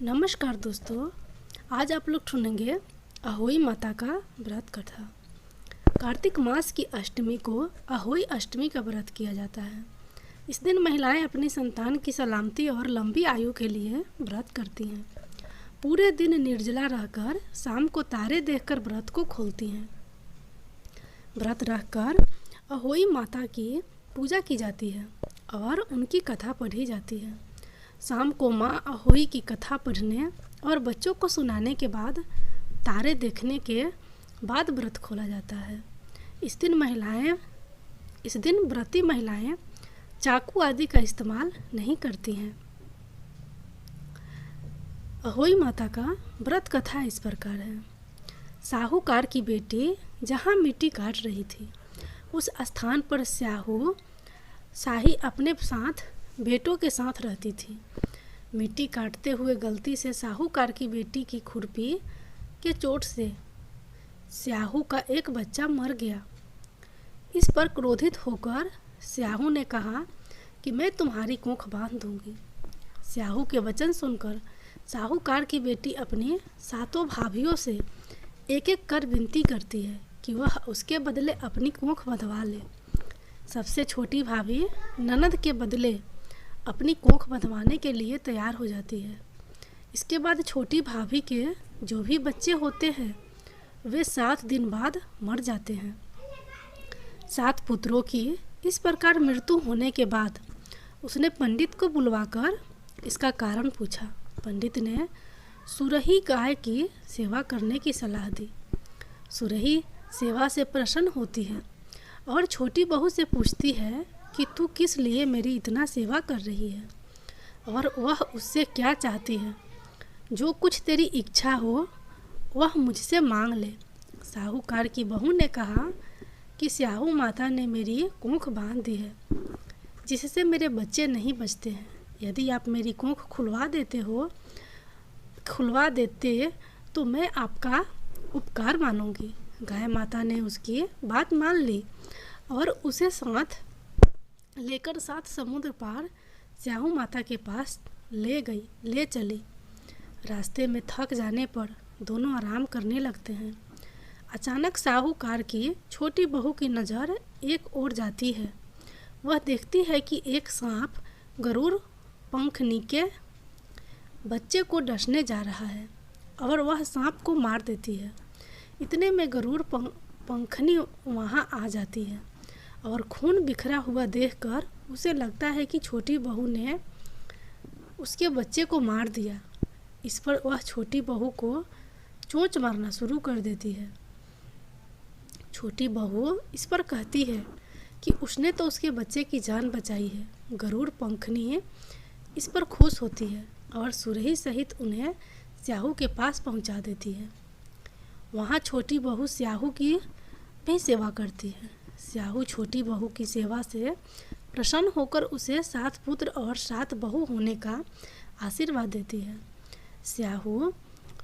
नमस्कार दोस्तों, आज आप लोग सुनेंगे अहोई माता का व्रत कथा। कार्तिक मास की अष्टमी को अहोई अष्टमी का व्रत किया जाता है। इस दिन महिलाएं अपनी संतान की सलामती और लंबी आयु के लिए व्रत करती हैं। पूरे दिन निर्जला रहकर शाम को तारे देखकर व्रत को खोलती हैं। व्रत रखकर अहोई माता की पूजा की जाती है और उनकी कथा पढ़ी जाती है। शाम को माँ अहोई की कथा पढ़ने और बच्चों को सुनाने के बाद तारे देखने के बाद व्रत खोला जाता है। इस दिन व्रती महिलाएं चाकू आदि का इस्तेमाल नहीं करती हैं। अहोई माता का व्रत कथा इस प्रकार है। साहूकार की बेटी जहाँ मिट्टी काट रही थी, उस स्थान पर शाही अपने साथ बेटों के साथ रहती थी। मिट्टी काटते हुए गलती से साहूकार की बेटी की खुरपी के चोट से स्याहू का एक बच्चा मर गया। इस पर क्रोधित होकर स्याहू ने कहा कि मैं तुम्हारी कोख बांध दूंगी। स्याहू के वचन सुनकर साहूकार की बेटी अपनी सातों भाभियों से एक एक कर विनती करती है कि वह उसके बदले अपनी कोख बंधवा ले। सबसे छोटी भाभी ननद के बदले अपनी कोख बंधवाने के लिए तैयार हो जाती है। इसके बाद छोटी भाभी के जो भी बच्चे होते हैं वे 7 दिन बाद मर जाते हैं। 7 पुत्रों की इस प्रकार मृत्यु होने के बाद उसने पंडित को बुलवाकर इसका कारण पूछा। पंडित ने सुरही गाय की सेवा करने की सलाह दी। सुरही सेवा से प्रसन्न होती है और छोटी बहू से पूछती है कि तू किस लिए मेरी इतना सेवा कर रही है और वह उससे क्या चाहती है। जो कुछ तेरी इच्छा हो वह मुझसे मांग ले। साहूकार की बहू ने कहा कि स्याहू माता ने मेरी कोख बांध दी है, जिससे मेरे बच्चे नहीं बचते हैं। यदि आप मेरी कोख खुलवा देते तो मैं आपका उपकार मानूंगी। गाय माता ने उसकी बात मान ली और उसे साथ लेकर 7 समुद्र पार स्याहू माता के पास ले चली। रास्ते में थक जाने पर दोनों आराम करने लगते हैं। अचानक साहूकार की छोटी बहू की नज़र एक ओर जाती है। वह देखती है कि एक सांप गरुड़ पंखनी के बच्चे को डसने जा रहा है और वह सांप को मार देती है। इतने में गरुड़ पंखनी वहाँ आ जाती है और खून बिखरा हुआ देखकर उसे लगता है कि छोटी बहू ने उसके बच्चे को मार दिया। इस पर वह छोटी बहू को चोंच मारना शुरू कर देती है। छोटी बहू इस पर कहती है कि उसने तो उसके बच्चे की जान बचाई है। गरुड़ पंखनी इस पर खुश होती है और सुरही सहित उन्हें स्याहू के पास पहुंचा देती है। वहाँ छोटी बहू स्याहू की भी सेवा करती है। स्याहू छोटी बहू की सेवा से प्रसन्न होकर उसे 7 पुत्र और 7 बहू होने का आशीर्वाद देती है। स्याहू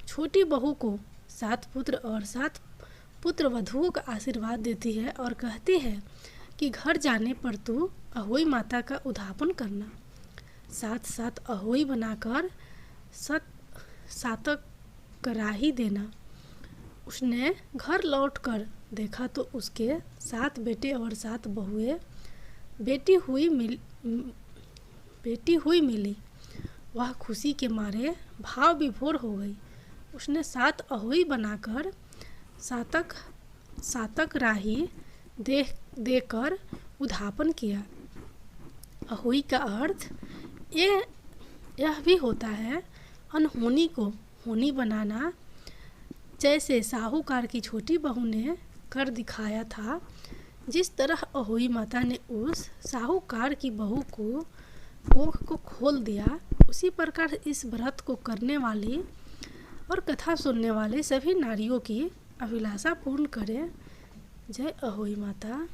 छोटी बहू को 7 पुत्र और 7 पुत्र वधुओं का आशीर्वाद देती है और कहती है कि घर जाने पर तू अहोई माता का उद्यापन करना। 7 अहोई बनाकर 7 कराही देना। उसने घर लौटकर देखा तो उसके 7 बेटे और 7 बहुएं बेटी हुई मिली। वह खुशी के मारे भाव विभोर हो गई। उसने 7 अहोई बनाकर सातक राही देकर उद्यापन किया। अहोई का अर्थ यह भी होता है अनहोनी को होनी बनाना। जैसे साहूकार की छोटी बहू ने कर दिखाया था, जिस तरह अहोई माता ने उस साहूकार की बहू को कोख को खोल दिया, उसी प्रकार इस व्रत को करने वाली और कथा सुनने वाले सभी नारियों की अभिलाषा पूर्ण करें। जय अहोई माता।